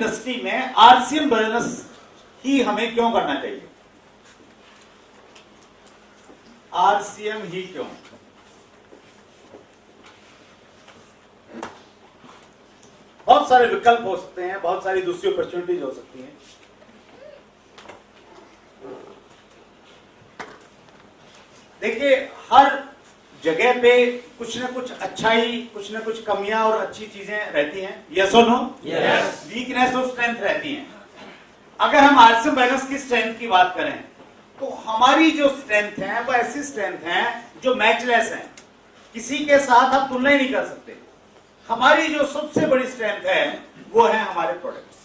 Industry में RCM business ही हमें क्यों करना चाहिए? आरसीएम ही क्यों? बहुत सारे विकल्प हो सकते हैं, बहुत सारी दूसरी अपॉर्चुनिटीज हो सकती हैं। देखिए, हर जगह पे कुछ ना कुछ अच्छाई, कुछ ना कुछ कमियां और अच्छी चीजें रहती हैं। यस और नो? यस। वीकनेस और स्ट्रेंथ रहती हैं। अगर हम आरसीएम बिजनेस की स्ट्रेंथ की बात करें तो हमारी जो स्ट्रेंथ है वो ऐसी स्ट्रेंथ है जो मैचलेस है, किसी के साथ आप तुलना ही नहीं कर सकते। हमारी जो सबसे बड़ी स्ट्रेंथ है वो है हमारे प्रोडक्ट्स।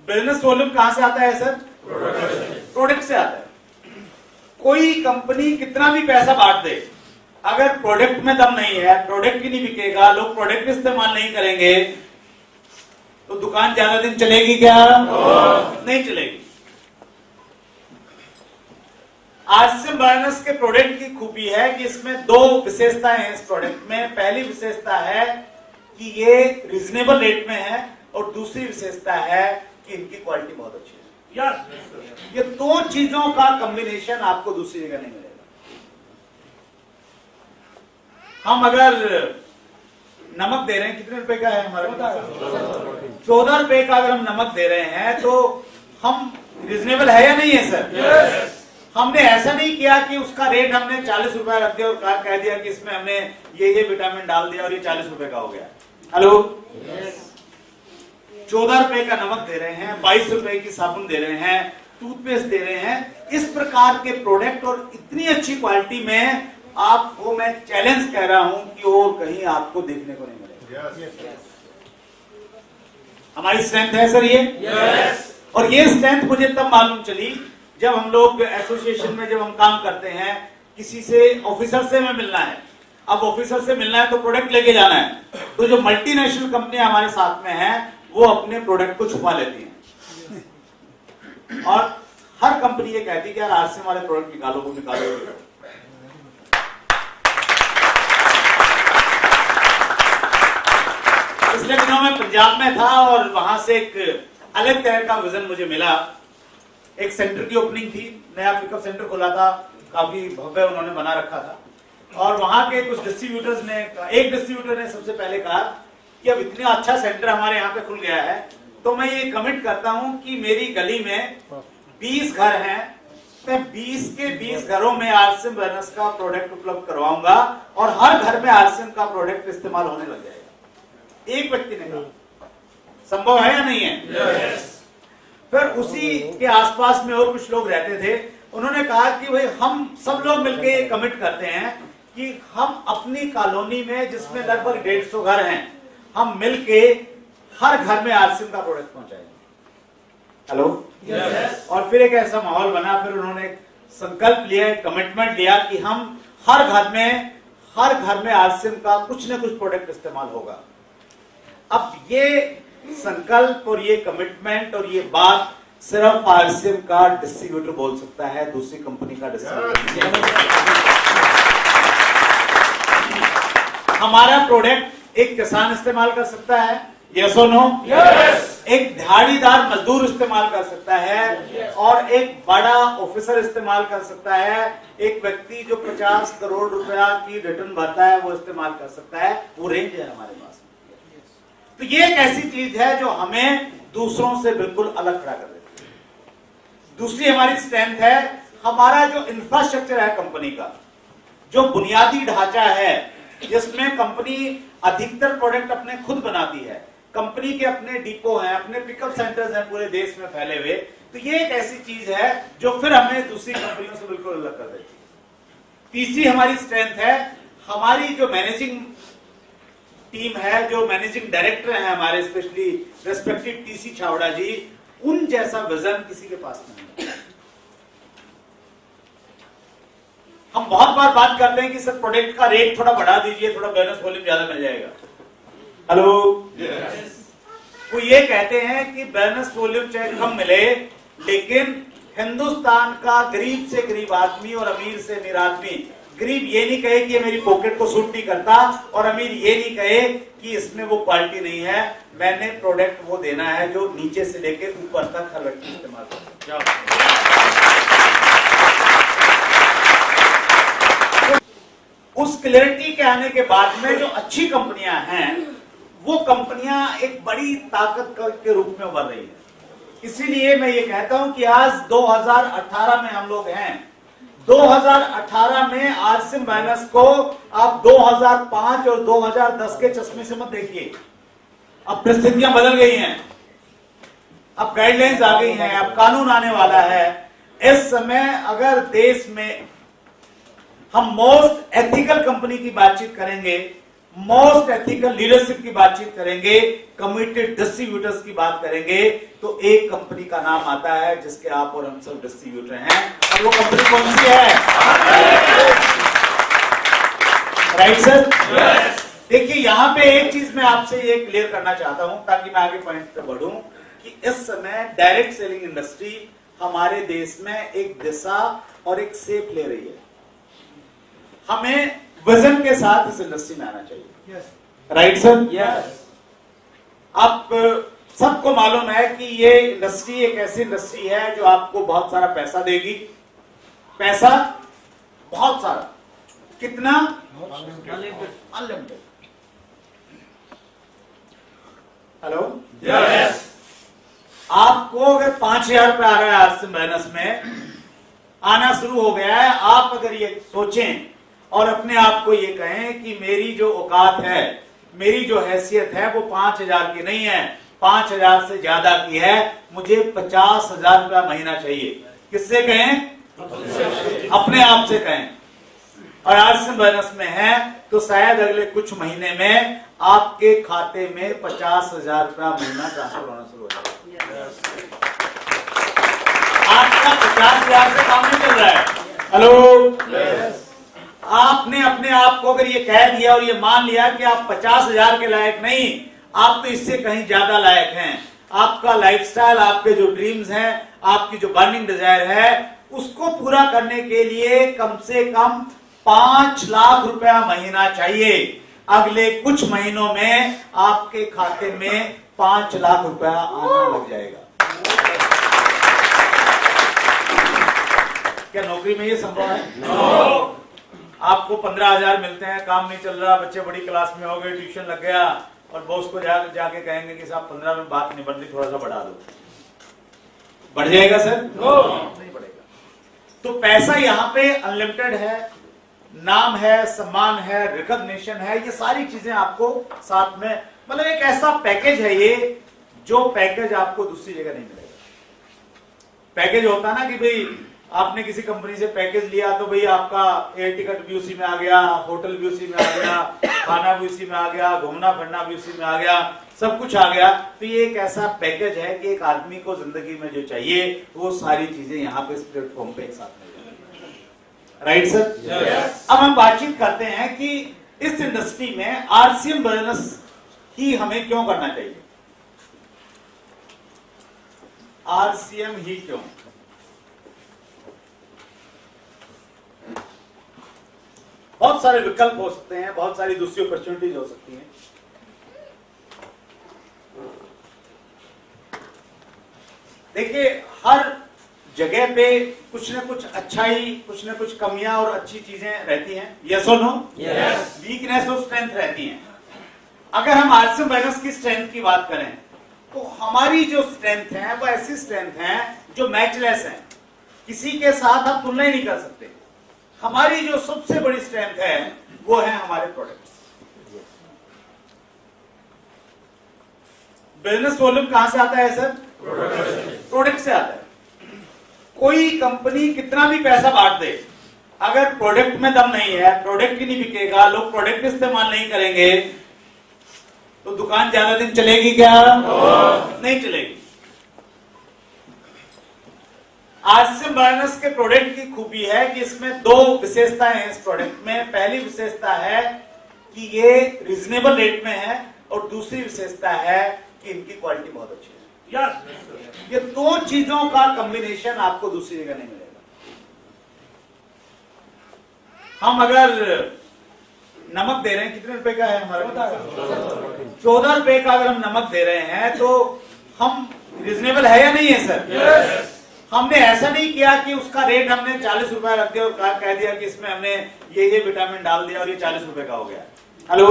बिजनेस वॉल्यूम कहां से आता है सर? प्रोडक्ट से आता है। कोई कंपनी कितना भी पैसा बांट दे, अगर प्रोडक्ट में दम नहीं है, प्रोडक्ट ही नहीं बिकेगा, लोग प्रोडक्ट इस्तेमाल नहीं करेंगे, तो दुकान ज्यादा दिन चलेगी क्या? नहीं चलेगी। आरसीएम बिजनेस के प्रोडक्ट की खूबी है कि इसमें दो विशेषताएं हैं इस प्रोडक्ट में। पहली विशेषता है कि ये रीजनेबल रेट में है और दूसरी विशेषता है कि इनकी क्वालिटी बहुत अच्छी है। ये दो चीजों का कॉम्बिनेशन आपको दूसरी जगह नहीं मिलेगा। हम अगर नमक दे रहे हैं, कितने रुपए का है हमारा? 14 रुपए का अगर हम नमक दे रहे हैं तो हम रीजनेबल है या नहीं है सर? yes. हमने ऐसा नहीं किया कि उसका रेट हमने 40 रुपए रख दिया और कह दिया कि इसमें हमने ये विटामिन डाल दिया और ये 40 रुपए का हो गया। हेलो, 14 रुपए का नमक दे रहे हैं, 22 रुपए की साबुन दे रहे हैं, टूथपेस्ट दे रहे हैं। इस प्रकार के प्रोडक्ट और इतनी अच्छी क्वालिटी में आपको मैं चैलेंज कह रहा हूं कि और कहीं आपको देखने को नहीं मिलेगा। हमारी स्ट्रेंथ है सर ये। yes. और ये स्ट्रेंथ मुझे तब मालूम चली जब हम लोग एसोसिएशन में जब हम काम करते हैं, किसी से ऑफिसर से हमें मिलना है। अब ऑफिसर से मिलना है तो प्रोडक्ट लेके जाना है, तो जो मल्टीनेशनल कंपनियां हमारे साथ में हैं वो अपने प्रोडक्ट को छुपा लेती हैं और हर कंपनी ये कहती है कि यार आरसीएम वाले प्रोडक्ट निकालो, वो निकालो। पिछले दिनों में पंजाब में था और वहां से एक अलग तरह का विजन मुझे मिला। एक सेंटर की ओपनिंग थी, नया पिकअप सेंटर खोला था, काफी भव्य उन्होंने बना रखा था। और वहां के कुछ डिस्ट्रीब्यूटर्स ने, एक डिस्ट्रीब्यूटर ने सबसे पहले कहा कि अब इतना अच्छा सेंटर हमारे यहाँ पे खुल गया है तो मैं ये कमिट करता हूं कि मेरी गली में 20 घर हैं, मैं 20 के 20 घरों में आरसीएम बिजनेस का प्रोडक्ट उपलब्ध करवाऊंगा और हर घर में आरसीएम का प्रोडक्ट इस्तेमाल होने लग जाएगा। एक व्यक्ति ने कहा। संभव है या नहीं है? yes. फिर उसी के आसपास में और कुछ लोग रहते थे, उन्होंने कहा कि भाई हम सब लोग मिलकर कमिट करते हैं कि हम अपनी कॉलोनी में जिसमें लगभग 150 घर हैं, हम मिलके हर घर में आरसीएम का प्रोडक्ट पहुंचाएंगे। Hello, yes. और फिर एक ऐसा माहौल बना, फिर उन्होंने संकल्प लिया, कमिटमेंट लिया कि हम हर घर में आरसीएम का कुछ ना कुछ प्रोडक्ट इस्तेमाल होगा। अब ये संकल्प और ये कमिटमेंट और ये बात सिर्फ आरसीएम का डिस्ट्रीब्यूटर बोल सकता है, दूसरी कंपनी का डिस्ट्रीब्यूटर। हमारा प्रोडक्ट एक किसान इस्तेमाल कर सकता है, यस और नो? यस। एक दिहाड़ीदार मजदूर इस्तेमाल कर सकता है और एक बड़ा ऑफिसर इस्तेमाल कर सकता है, एक व्यक्ति जो 50 करोड़ रुपया की रिटर्न भरता है वो इस्तेमाल कर सकता है। वो रेंज है हमारे पास। तो ये एक ऐसी चीज है जो हमें दूसरों से बिल्कुल अलग खड़ा कर देती है। दूसरी हमारी स्ट्रेंथ है हमारा जो इंफ्रास्ट्रक्चर है कंपनी का, जो बुनियादी ढांचा है जिसमें कंपनी अधिकतर प्रोडक्ट अपने खुद बनाती है। कंपनी के अपने डिपो हैं, अपने पिकअप सेंटर्स हैं पूरे देश में फैले हुए। तो ये एक ऐसी चीज है जो फिर हमें दूसरी कंपनियों से बिल्कुल अलग कर देती है। तीसरी हमारी स्ट्रेंथ है हमारी जो मैनेजिंग टीम है, जो मैनेजिंग डायरेक्टर हैं हमारे, स्पेशली रेस्पेक्टेड टीसी छावड़ा जी, उन जैसा विजन किसी के पास नहीं है। हम बहुत बार बात करते हैं कि सर प्रोडक्ट का रेट थोड़ा बढ़ा दीजिए, थोड़ा बिजनेस वॉल्यूम ज्यादा मिल जाएगा। Hello, yes. वो ये कहते हैं कि बिजनेस वॉल्यूम चाहे कम मिले, लेकिन हिंदुस्तान का गरीब से गरीब आदमी और अमीर से अमीर आदमी गरीब ये नहीं कहे कि ये मेरी पॉकेट को सूट नहीं करता, और अमीर ये नहीं कहे कि इसमें वो क्वालिटी नहीं है। मैंने प्रोडक्ट वो देना है जो नीचे से लेके ऊपर तक हर व्यक्ति इस्तेमाल करे। उस क्लैरिटी के आने के बाद में जो अच्छी कंपनियां हैं, वो कंपनियां एक बड़ी ताकत के रूप में उभर रही है। इसीलिए मैं ये कहता हूं कि आज 2018 में हम लोग हैं। 2018 में आरसीएम माइनस को आप 2005 और 2010 के चश्मे से मत देखिए। अब परिस्थितियां बदल गई हैं, अब गाइडलाइंस आ गई हैं, अब कानून आने वाला है। इस समय अगर देश में हम मोस्ट एथिकल कंपनी की बातचीत करेंगे, मोस्ट एथिकल लीडरशिप की बातचीत करेंगे, कमिटेड डिस्ट्रीब्यूटर्स की बात करेंगे, तो एक कंपनी का नाम आता है जिसके आप और हम सब डिस्ट्रीब्यूटर हैं, और वो कंपनी कौन सी है? Right sir? देखिए यहां पे एक चीज मैं आपसे ये क्लियर करना चाहता हूं ताकि मैं आगे पॉइंट पे बढ़ूं कि इस समय डायरेक्ट सेलिंग इंडस्ट्री हमारे देश में एक दिशा और एक शेप ले रही है। हमें विजन के साथ इस इंडस्ट्री में आना चाहिए। Right sir? यस। आप सबको मालूम है कि ये इंडस्ट्री एक ऐसी इंडस्ट्री है जो आपको बहुत सारा पैसा देगी। पैसा बहुत सारा, कितना? अनलिमिटेड। हेलो? यस। आपको अगर 5,000 रुपए आ रहा है आज से माइनस में आना शुरू हो गया है, आप अगर ये सोचें और अपने आप को ये कहें कि मेरी जो औकात है, मेरी जो हैसियत है वो 5,000 की नहीं है, 5,000 से ज्यादा की है, मुझे 50,000 रुपया महीना चाहिए। किससे कहें? अपने आप से कहें। और आज से बोनस में है तो शायद अगले कुछ महीने में आपके खाते में 50,000 रुपया महीना ट्रांसफर होना शुरू हो जाएगा। आपका 50,000 से काम नहीं चल रहा है। हेलो? आपने अपने आप को अगर ये कह दिया और ये मान लिया कि आप 50,000 के लायक नहीं, आप तो इससे कहीं ज्यादा लायक हैं। आपका लाइफस्टाइल, आपके जो ड्रीम्स हैं, आपकी जो बर्निंग डिजायर है, उसको पूरा करने के लिए कम से कम 5 लाख रुपया महीना चाहिए। अगले कुछ महीनों में आपके खाते में 5 लाख रुपया आना लग जाएगा। क्या नौकरी में ये संभव है? no. आपको 15,000 मिलते हैं, काम नहीं चल रहा, बच्चे बड़ी क्लास में हो गए, ट्यूशन लग गया, और बॉस को जाके कहेंगे कि साहब 15 में बात नहीं बढ़ती, थोड़ा सा बढ़ा दो। बढ़ जाएगा सर? no. नहीं बढ़ेगा। तो पैसा यहाँ पे अनलिमिटेड है, नाम है, सम्मान है, रिकॉग्निशन है, ये सारी चीजें आपको साथ में, मतलब एक ऐसा पैकेज है ये, जो पैकेज आपको दूसरी जगह नहीं मिलेगा। पैकेज होता ना कि भाई आपने किसी कंपनी से पैकेज लिया तो भाई आपका एयर टिकट भी उसी में आ गया, होटल भी उसी में आ गया, खाना भी उसी में आ गया, घूमना फिरना भी उसी में आ गया, सब कुछ आ गया। तो ये एक ऐसा पैकेज है कि एक आदमी को जिंदगी में जो चाहिए वो सारी चीजें यहाँ पे इस प्लेटफॉर्म पे एक साथ मिल जाएगी। Right sir? yes. अब हम बातचीत करते हैं कि इस इंडस्ट्री में आरसीएम बिजनेस ही हमें क्यों करना चाहिए। आरसीएम ही क्यों? बहुत सारे विकल्प हो सकते हैं, बहुत सारी दूसरी अपॉर्चुनिटीज हो सकती हैं। देखिए हर जगह पे कुछ न कुछ अच्छाई, कुछ न कुछ कमियां और अच्छी चीजें रहती हैं। यस और नो? यस। वीकनेस और स्ट्रेंथ रहती हैं। अगर हम आरसीएम बिजनेस की स्ट्रेंथ की बात करें तो हमारी जो स्ट्रेंथ है वो ऐसी स्ट्रेंथ है जो मैचलेस है, किसी के साथ आप तुलना ही नहीं कर सकते। हमारी जो सबसे बड़ी स्ट्रेंथ है वो है हमारे प्रोडक्ट्स। बिजनेस वॉल्यूम कहां से आता है सर? प्रोडक्ट से आता है। कोई कंपनी कितना भी पैसा बांट दे, अगर प्रोडक्ट में दम नहीं है, प्रोडक्ट ही नहीं बिकेगा, लोग प्रोडक्ट इस्तेमाल नहीं करेंगे, तो दुकान ज्यादा दिन चलेगी क्या? नहीं चलेगी। आरसीएम बिजनेस के प्रोडक्ट की खूबी है कि इसमें दो विशेषताएं हैं इस प्रोडक्ट में। पहली विशेषता है कि ये रीजनेबल रेट में है, और दूसरी विशेषता है कि इनकी क्वालिटी बहुत अच्छी है। ये दो चीजों का कॉम्बिनेशन आपको दूसरी जगह नहीं मिलेगा। हम अगर नमक दे रहे हैं, कितने रुपए का है हमारा? 14 रुपए का अगर हम नमक दे रहे हैं तो हम रिजनेबल है या नहीं है सर? हमने ऐसा नहीं किया कि उसका रेट हमने 40 रुपए रख दिया और कह दिया कि इसमें हमने ये विटामिन डाल दिया और ये 40 रुपए का हो गया। हेलो,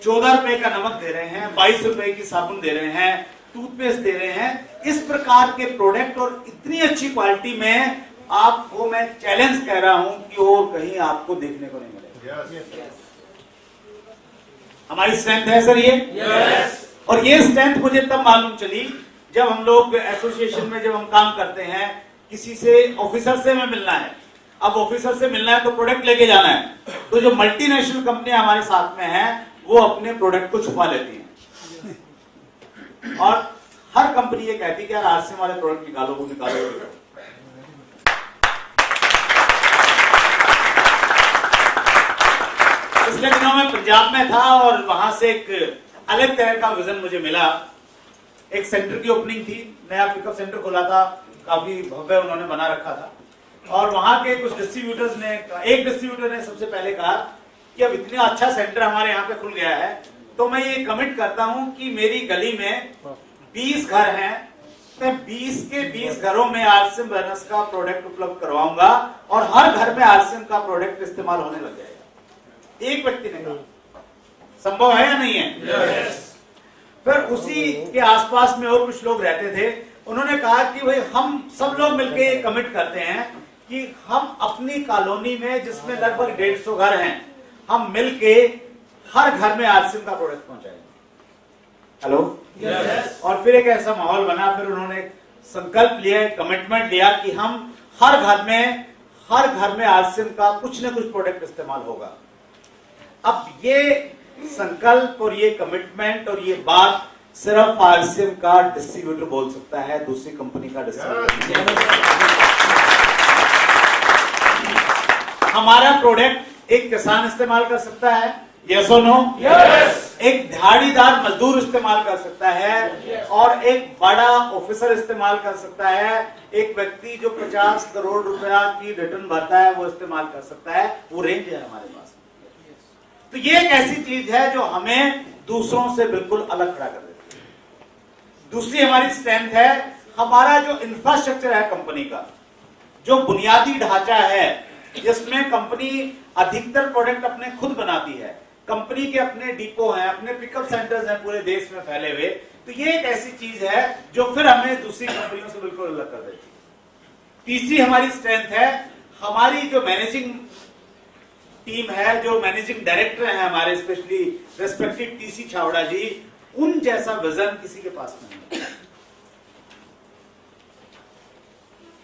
14 रुपए का नमक दे रहे हैं, 22 रुपए की साबुन दे रहे हैं, टूथपेस्ट दे रहे हैं। इस प्रकार के प्रोडक्ट और इतनी अच्छी क्वालिटी में आपको मैं चैलेंज कह रहा हूं कि और कहीं आपको देखने को नहीं मिलेगा। हमारी स्ट्रेंथ है सर ये। और ये स्ट्रेंथ मुझे तब मालूम चली जब हम लोग एसोसिएशन में जब हम काम करते हैं, किसी से ऑफिसर से हमें मिलना है। अब ऑफिसर से मिलना है तो प्रोडक्ट लेके जाना है, तो जो मल्टीनेशनल कंपनियां हमारे साथ में हैं वो अपने प्रोडक्ट को छुपा लेती हैं और हर कंपनी ये कहती है कि यार आरसीएम वाले प्रोडक्ट निकालो, वो निकालो। पिछले दिनों में पंजाब में था और वहां से एक अलग तरह का विजन मुझे मिला। एक सेंटर की ओपनिंग थी, नया पिकअप सेंटर खोला था, काफी भव्य उन्होंने बना रखा था। और वहां के कुछ डिस्ट्रीब्यूटर्स ने, एक डिस्ट्रीब्यूटर ने सबसे पहले कहा कि अब इतना अच्छा सेंटर हमारे यहाँ पे खुल गया है तो मैं ये कमिट करता हूं कि मेरी गली में 20 घर हैं, मैं 20 के 20 घरों में आरसीएम बैनर्स का प्रोडक्ट उपलब्ध करवाऊंगा और हर घर में आरसीएम का प्रोडक्ट इस्तेमाल होने लग जाएगा। एक व्यक्ति ने कहा, संभव है या नहीं है? फिर उसी के आसपास में और कुछ लोग रहते थे, उन्होंने कहा कि भाई हम सब लोग मिलकर ये कमिट करते हैं कि हम अपनी कॉलोनी में जिसमें लगभग 150 घर हैं, हम मिलके हर घर में आरसीएम का प्रोडक्ट पहुंचाएंगे। हेलो, और फिर एक ऐसा माहौल बना, फिर उन्होंने संकल्प लिया, एक कमिटमेंट लिया कि हम हर घर में आरसीएम का कुछ न कुछ प्रोडक्ट इस्तेमाल होगा। अब ये संकल्प और ये कमिटमेंट और ये बात सिर्फ आरसीएम का डिस्ट्रीब्यूटर बोल सकता है, दूसरी कंपनी का डिस्ट्रीब्यूटर। हमारा प्रोडक्ट एक किसान इस्तेमाल कर सकता है, यस और नो? यस। एक दिहाड़ीदार मजदूर इस्तेमाल कर सकता है और एक बड़ा ऑफिसर इस्तेमाल कर सकता है, एक व्यक्ति जो 50 करोड़ रुपया की रिटर्न भरता है वो इस्तेमाल कर सकता है। वो रेंज है हमारे पास। तो ये एक ऐसी चीज है जो हमें दूसरों से बिल्कुल अलग खड़ा कर देती है। दूसरी हमारी स्ट्रेंथ है हमारा जो इंफ्रास्ट्रक्चर है कंपनी का, जो बुनियादी ढांचा है जिसमें कंपनी अधिकतर प्रोडक्ट अपने खुद बनाती है। कंपनी के अपने डिपो हैं, अपने पिकअप सेंटर्स हैं पूरे देश में फैले हुए। तो ये एक ऐसी चीज है जो फिर हमें दूसरी कंपनियों से बिल्कुल अलग कर देती है। तीसरी हमारी स्ट्रेंथ है हमारी जो मैनेजिंग टीम है, जो मैनेजिंग डायरेक्टर हैं हमारे, स्पेशली रेस्पेक्टेड टीसी छावड़ा जी, उन जैसा विजन किसी के पास नहीं है।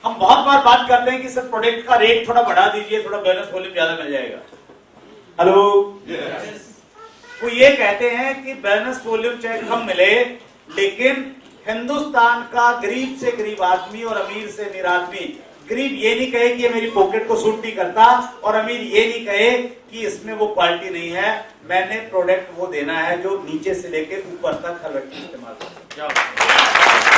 हम बहुत बार बात करते हैं कि सर प्रोडक्ट का रेट थोड़ा बढ़ा दीजिए, थोड़ा बोनस वॉल्यूम ज्यादा मिल जाएगा। हेलो, वो ये कहते हैं कि बोनस वॉल्यूम चाहे कम मिले, लेकिन हिंदुस्तान का गरीब से गरीब आदमी और अमीर से अमीर आदमी, गरीब ये नहीं कहे कि ये मेरी पॉकेट को सूट नहीं करता और अमीर ये नहीं कहे कि इसमें वो क्वालिटी नहीं है। मैंने प्रोडक्ट वो देना है जो नीचे से लेकर ऊपर तक हर व्यक्ति इस्तेमाल कर सकता है।